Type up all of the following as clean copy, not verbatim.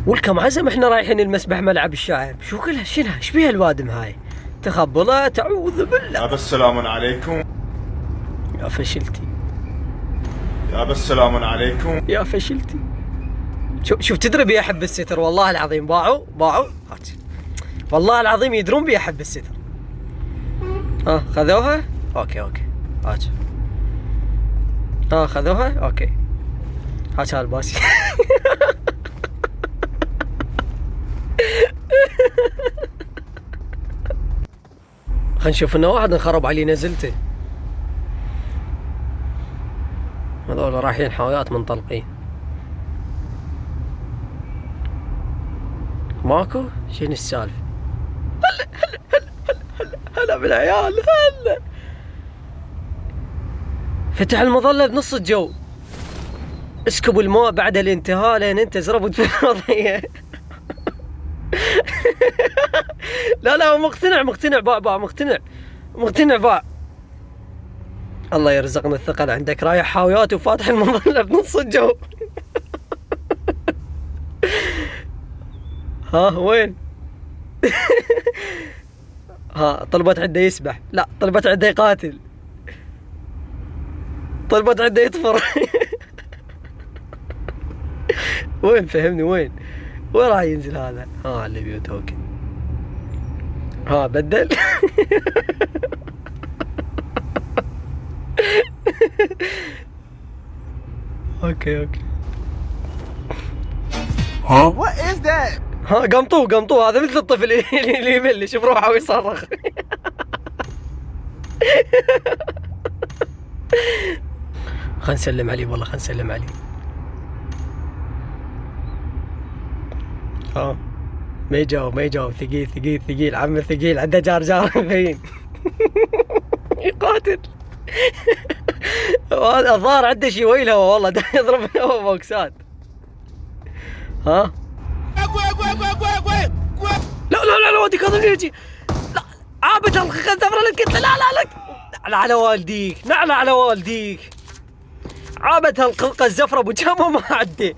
والكم عزم احنا رايحين المسبح ملعب الشاعر. شو كلها شنها ايش بيها الوادم هاي؟ تخبلت اعوذ بالله. يا سلام عليكم. يا فشلتي. يا سلام عليكم. يا فشلتي. شوف تدري بي احب الستر والله العظيم. باعوا والله العظيم يدرون بي احب الستر. ها خذوها؟ اوكي هات. ها خذوها؟ اوكي هات هالباسي. خلينا نشوف انه واحد انخرب علي نزلته. هذول رايحين حاويات منطلقين. ماكو؟ شنو السالفة؟ هلا بالعيال هلا. فتح المظلة بنص الجو. اسكبوا الماء بعد الانتهاء لين انت زربت في الوضعية. لا مقتنع باع مقتنع باع. الله يرزقنا الثقل عندك. رايح حاويات وفاتح المظلة بنص الجو. ها وين؟ ها طلبت عنده يسبح. لا طلبت عنده يقاتل. طلبت عنده يطفر. وين فهمني وين راح ينزل هذا؟ ها اللي بيو توكن. ها بدل. اوكي ها وات از ذات. ها قمطوه هذا مثل الطفل اللي يبلش بروحه ويصرخ. خلنا نسلم عليه والله خلنا نسلم عليه. ما يجاوب ثقيل عمي ثقيل عنده جار مبين. يقاتل. هذا الظاهر عنده شي ويلها والله دا يضرب الهواء بوكسات. ها لا ودي كذا يجي. لا عابد الخزفره الكتله. لا على والديك نعلى على والديك. عابد هالقلقه الزفره ابو جامو ما عدي.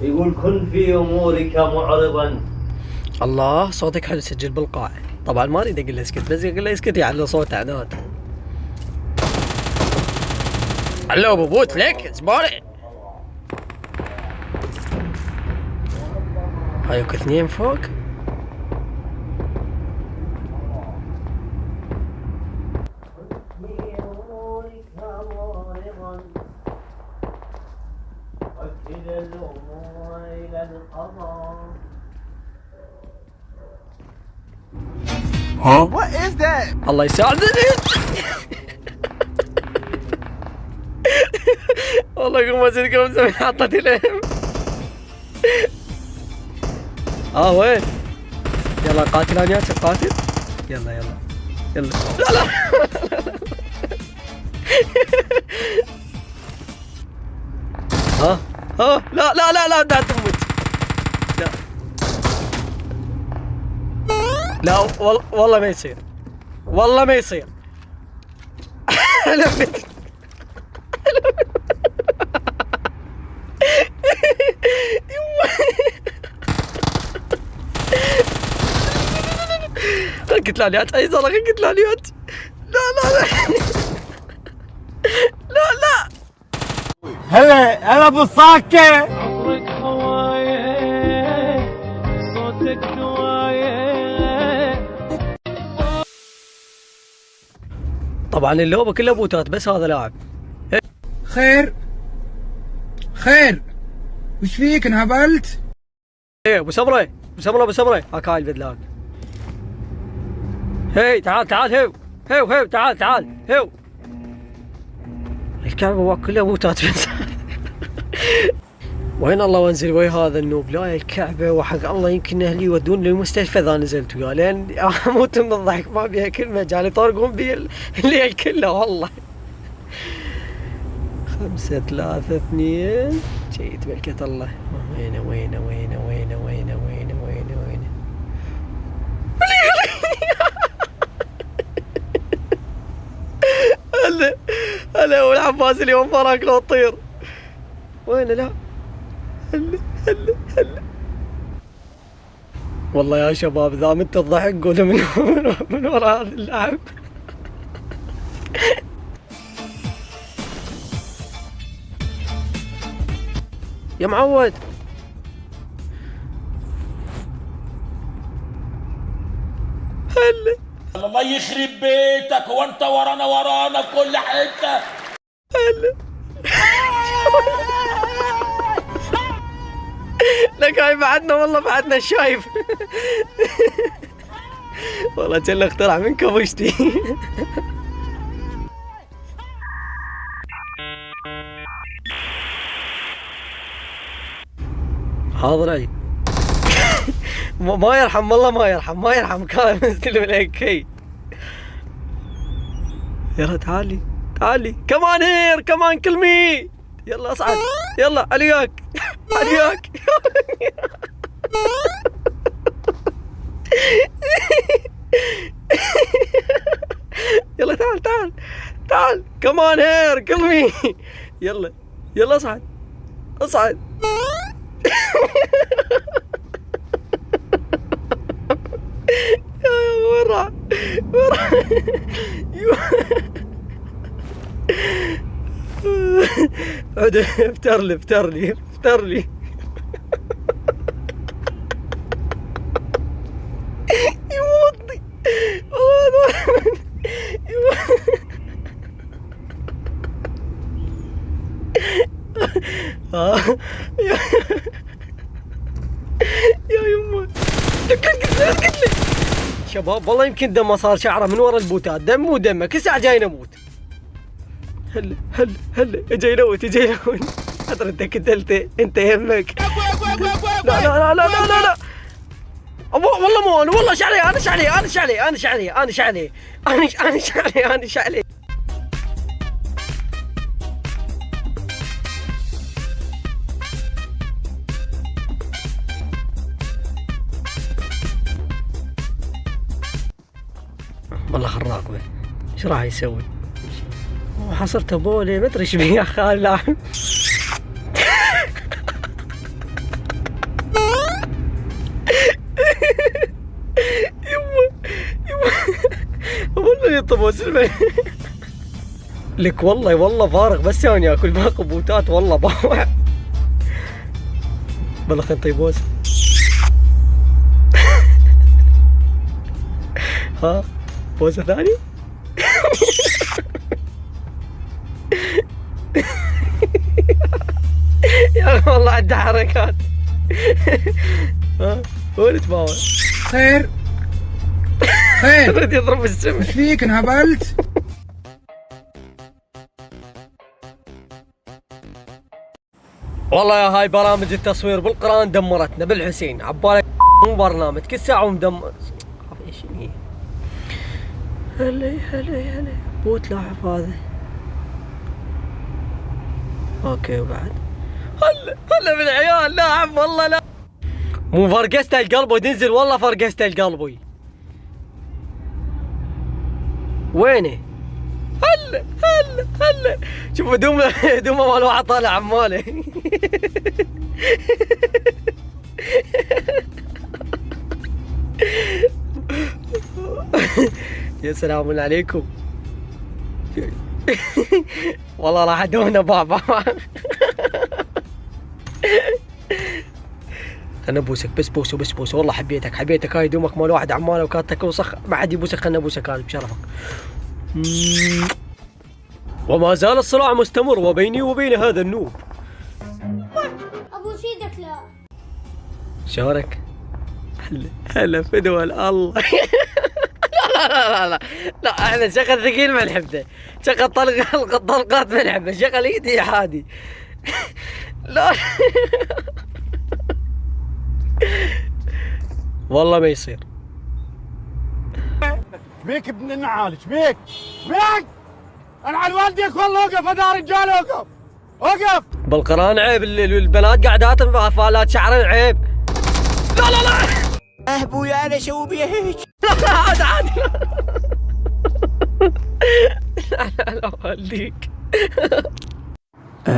يقول كن في امورك معرضا. الله صوتك حلو سجل بالقاع. طبعا ما اريد اقول له اسكت بس اقول له اسكت يعلى صوت عناد. هلو ابو بوت لك زبالة. هايوك اثنين فوق. ها وات از ذات. الله يساعدني. والله قوم ازيدكم مسوي حطتي لهم. وين؟ يلا قاتل انا قاتل. يلا لا لا لا تموت. لا والله ما يصير. قلت لاليات اي زلمه قلت لاليات. لا هلا ابو الصاكه. عمرك هوايه صوتك نوايه. طبعا اللعبه كلها بوتات بس هذا لاعب. خير وش فيك انهبلت؟ ايه ابو سمره هاك هاي البدلاك. هي تعال هيو تعال هيو. الكعبه كلها بوتات بس. وين الله وانزل ويا هذا النوب. لا الكعبه وحق الله يمكن اهلي يودوني للمستشفى اذا نزلت وياه لين اموت من الضحك. ما بيها كلمه جالي يطرقون بي الليل كله والله. 5 3 2 جيت بركة الله. وينه هلا والعباس اليوم فراك لو تطير. وين لا هلا والله يا شباب اذا مت الضحك قولوا من وراء هذا اللاعب. يا معود هلا الله يخرب بيتك وانت ورانا في كل حته. هلا لك هاي بعدنا والله بعدنا شايف. والله جل اخترع من كبشتي. حاضر علي. ما يرحم والله ما يرحم كان مستلم الAK. يلا تعالي كمان هير كمان كلمي. يلا اصعد يلا علياك. يلا تعال كمان هير كلمي. يلا اصعد. وين راح؟ افتر لي يموتني. يا يمه قلت لي شباب والله يمكن دمه صار شعره من ورا البوتات. دم مو دمه كل ساعه جاي نموت. هلا جاي يلوت حضر انت كتلته انت يمك. لا والله مو انا والله انا شعلي. والله خراق به ايش راح يسوي؟ حصرت بولي ما ادري ايش بيه يا خال لاعب. والله يطبوس لك والله فارغ بس ثاني ياكل باقي بوتات والله باوع. بالله خلينا نطيب بوسه. ها بوسه ثانيه. يا والله عنده حركات. ها وين تباوع؟ خير رد يضرب السمع. وش فيك انهبلت؟ والله يا هاي برامج التصوير بالقرآن دمرتنا بالحسين عبالك. مو برنامج كل ساعة ومدمر. ايش هي؟ هلا بوت لاعب هذا. اوكي وبعد هلا بالعيال لاعب والله لا مو فرقسته القلب تنزل والله فرقسته القلب. وينه؟ هلا شوف هدومه مال واحد طالع عماله. يا سلام عليكم. والله راح ادونا بابا. خلنا نبوسك بس بوسه والله حبيتك هاي هدومك مال واحد عماله وكانت وسخ ما حد يبوسك. خلنا نبوسك انا بشرفك. وما زال الصراع مستمر وبيني وبين هذا النوب. ابوس ايدك لا. شلونك؟ هلا فدوى الله. لا احنا شغل ثقيل ما نحبه. شغل طلقات ما نحبه. شغل ايدي عادي. لا والله ما يصير. بيك ابن النعال بيك انا على والديك والله وقف هذا رجال وقف بالقران عيب البنات قاعدات فالات شعرين عيب. لا ابويا انا شو بيه هيك. لا عادي لا والديك.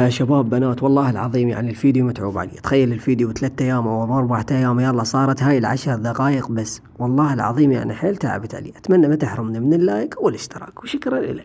شباب بنات والله العظيم يعني الفيديو متعوب عليه. تخيل الفيديو 3 أيام أو 4 أيام يلا صارت هاي 10 دقائق بس. والله العظيم يعني حيل تعبت علي. أتمنى ما تحرمني من اللايك والاشتراك وشكرا لك.